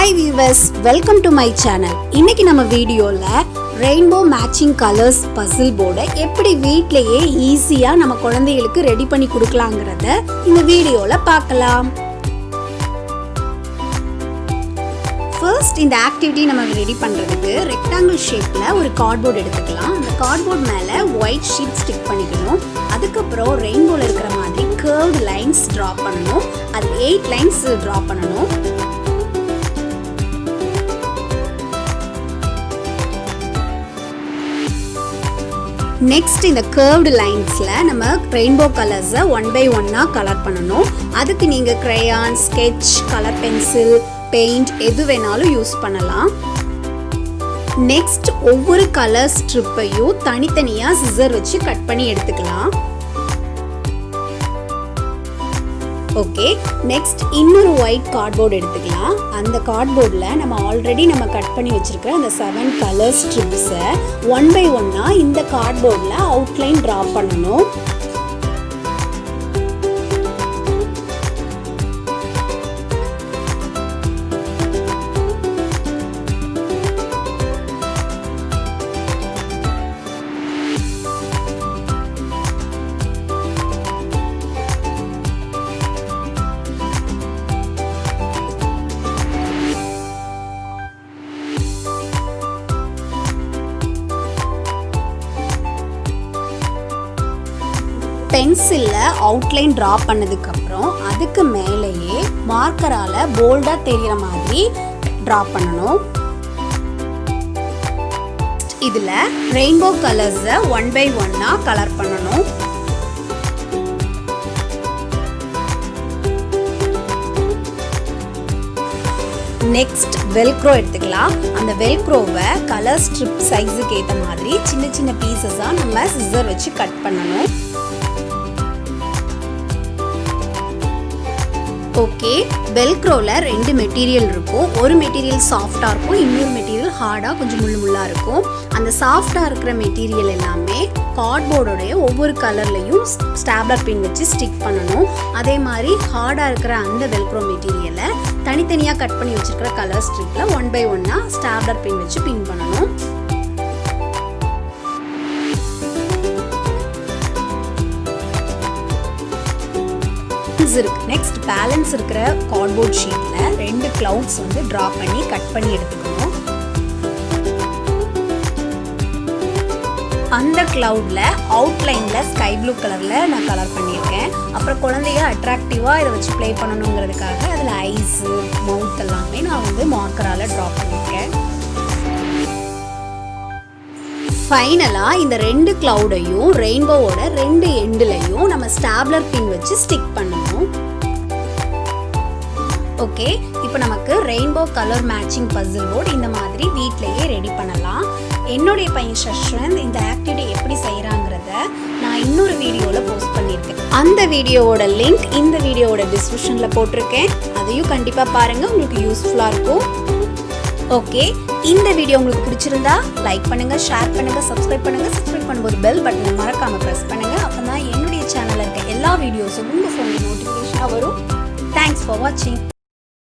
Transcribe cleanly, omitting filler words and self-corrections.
Hi viewers, welcome to my channel. இன்னைக்கு நம்ம வீடியோல ரெயின்போ மேட்சிங் கலர்ஸ் பசில் போர்டை எப்படி வீட்லயே ஈஸியா நம்ம குழந்தைகளுக்கு ரெடி பண்ணி கொடுக்கலாம்ங்கறத இந்த வீடியோல பார்க்கலாம். First இந்த ஆக்டிவிட்டி நம்ம ரெடி பண்றதுக்கு ரெக்டாங்கிள் ஷேப்ல ஒரு கார்ட்போர்ட் எடுத்துக்கலாம். அந்த கார்ட்போர்ட் மேல ஒயிட் ஷீட் ஸ்டிக் பண்ணிக்கணும். அதுக்கு அப்புறம் ரெயின்போல இருக்கிற மாதிரி கர்வ்ட் லைன்ஸ் டிரா பண்ணனும். அது 8 லைன்ஸ் டிரா பண்ணனும். Next இந்த curved linesல நம்ம rainbow colors one by one colour பண்ணனும். அதுக்கு நீங்க crayon, sketch, color pencil, paint எது வேணாலும் யூஸ் பண்ணலாம். Next ஒவ்வொரு color stripையும் தனித்தனியா scissor வச்சு கட் பண்ணி எடுத்துக்கலாம். Okay, next இன்னொரு white cardboard எடுத்துக்கலாம். அந்த cardboardல நம்ம ஆல்ரெடி கட் பண்ணி வச்சிருக்கிற அந்த 7 color strips one by one இந்த cardboardல outline draw பண்ணனும். பென்சில்ல அவுட்லைன் டிரா பண்ணதுக்கு அப்புறம் அதுக்கு மேலேயே மார்க்கரால போல்டா தெரியற மாதிரி டிரா பண்ணனும். இதுல ரெயின்போ கலர்ஸ் ஒன் பை ஒன்னா கலர் பண்ணனும். நெக்ஸ்ட் வெல்க்ரோ எடுத்துக்கலாம். அந்த வெல்க்ரோவை கலர் ஸ்ட்ரிப் சைஸுக்கு ஏத்த மாதிரி சின்ன சின்ன பீசஸா நம்ம சிசர் வச்சு கட் பண்ணனும். ஓகே, வெல்க்ரோல ரெண்டு மெட்டீரியல் இருக்கும். ஒரு மெட்டீரியல் சாஃப்டா இருக்கும், இன்னொரு மெட்டீரியல் ஹார்டா கொஞ்சம் முள்ளுமுள்ளா இருக்கும். அந்த சாஃப்டா இருக்கிற மெட்டீரியல் எல்லாமே கார்ட்போர்டோட ஒவ்வொரு கலர்லயும் ஸ்டாப்லர் பின் வச்சு ஸ்டிக் பண்ணனும். அதே மாதிரி ஹார்டா இருக்கிற அந்த வெல்க்ரோ மெட்டீரியலை தனித்தனியா கட் பண்ணி வச்சிருக்கிற கலர் ஸ்ட்ரிப்ல ஒன் பை ஒன்னா ஸ்டாப்லர் பின் வச்சு பின் பண்ணனும். நெக்ஸ்ட் பேலன்ஸ் இருக்கிற கார்ட்போர்ட் ஷீட்ல ரெண்டு கிளவுட்ஸ் டிரா பண்ணி கட் பண்ணி எடுத்துக்கணும். அந்த கிளவுட்ல அவுட்லைன்ல ஸ்கை ப்ளூ கலர்ல நான் கலர் பண்ணியிருக்கேன். அப்புறம் குழந்தைங்க அட்ராக்டிவா இதை வச்சு ப்ளே பண்ணணுங்கிறதுக்காக அதுல ஐஸ், மவுத் எல்லாமே நான் மார்க்கரால டிரா பண்ணியிருக்கேன். ஃபைனலா இந்த ரெண்டு கிளவுடையும் ரெயின்போவோட ரெண்டு எண்ட்லயும் நம்ம ஸ்டாப்லர் பின் வச்சு ஸ்டிக் பண்ணணும். ஓகே, இப்போ நமக்கு rainbow colour matching puzzle board இந்த மாதிரி வீட்லயே ரெடி பண்ணலாம். என்னுடைய பையன் சஷ்வந்த் இந்த ஆக்டிவிட்டி எப்படி செய்யறாங்கறத நான் இன்னொரு வீடியோல போஸ்ட் பண்ணியிருக்கேன். அந்த வீடியோவோட லிங்க் இந்த வீடியோவோட டிஸ்கிரிப்ஷன்ல போட்டிருக்கேன். அதையும் கண்டிப்பா பாருங்க, உங்களுக்கு யூஸ்ஃபுல்லா இருக்கும். ஓகே, இந்த வீடியோ உங்களுக்கு பிடிச்சிருந்தா லைக் பண்ணுங்க, ஷேர் பண்ணுங்க, சப்ஸ்கிரைப் பண்ணுங்க. சப்ஸ்கிரைப் பண்ணும்போது பெல் பட்டனை மறக்காம பிரஸ் பண்ணுங்க. அப்பதான் என்னுடைய சேனல்ல இருக்க எல்லா வீடியோஸும் உங்க ஃபோன்ல நோட்டிஃபிகேஷனா வரும். தேங்க்ஸ் ஃபார் வாட்சிங்.